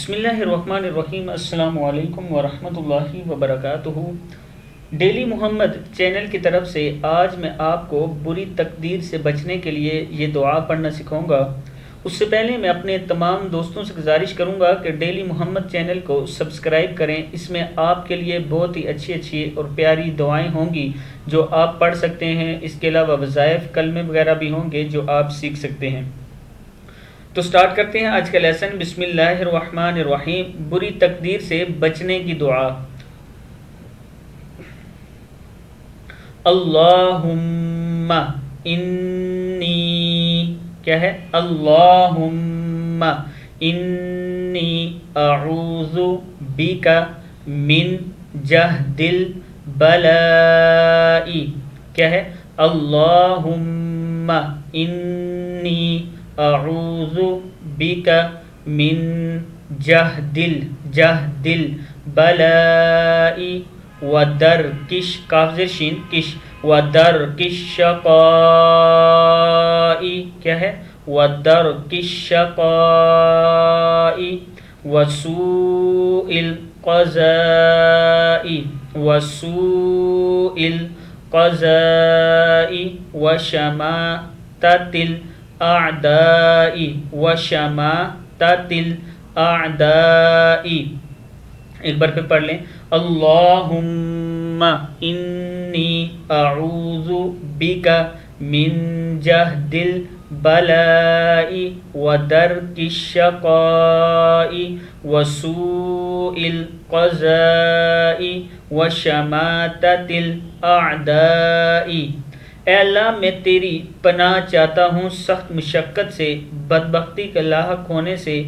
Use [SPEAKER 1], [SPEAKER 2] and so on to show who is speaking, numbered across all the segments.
[SPEAKER 1] بسم اللہ الرحمن الرحیم۔ السلام علیکم ورحمۃ اللہ وبرکاتہ۔ ڈیلی محمد چینل کی طرف سے آج میں آپ کو بری تقدیر سے بچنے کے لیے یہ دعا پڑھنا سکھاؤں گا۔ اس سے پہلے میں اپنے تمام دوستوں سے گزارش کروں گا کہ ڈیلی محمد چینل کو سبسکرائب کریں۔ اس میں آپ کے لیے بہت ہی اچھی اور پیاری دعائیں ہوں گی جو آپ پڑھ سکتے ہیں۔ اس کے علاوہ وظائف کلمے وغیرہ بھی ہوں گے جو آپ سیکھ سکتے ہیں۔ تو سٹارٹ کرتے ہیں آج کا لیسن۔ بسم اللہ الرحمن الرحیم۔ بری تقدیر سے بچنے کی دعا۔ اللہم انی، کیا ہے؟ اللہم انی اعوذ بک من جہد البلاء، کیا ہے؟ اللہم انی اعوذ بک من جہد البلاء ودرکش، کاف زیر شین کش، ودرکش الشقاء، کیا ہے؟ ودرکش الشقاء وسوء القضاء، وسوء القضاء وشماتت الاعداء، وشماتت الاعداء۔ ایک بار پھر پڑھ لیں۔ اللہم انی اعوذ بک من جہد البلاء ودرک الشقاء وسوء القضاء وشماتت الاعداء۔ اے اللہ، میں تیری پناہ چاہتا ہوں سخت مشقت سے، بدبختی کا لاحق ہونے سے،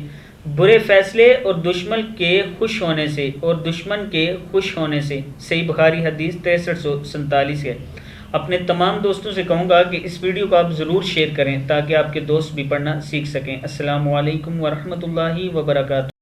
[SPEAKER 1] برے فیصلے اور دشمن کے خوش ہونے سے، صحیح بخاری حدیث 6347 ہے۔ اپنے تمام دوستوں سے کہوں گا کہ اس ویڈیو کو آپ ضرور شیئر کریں تاکہ آپ کے دوست بھی پڑھنا سیکھ سکیں۔ السلام علیکم ورحمۃ اللہ وبرکاتہ۔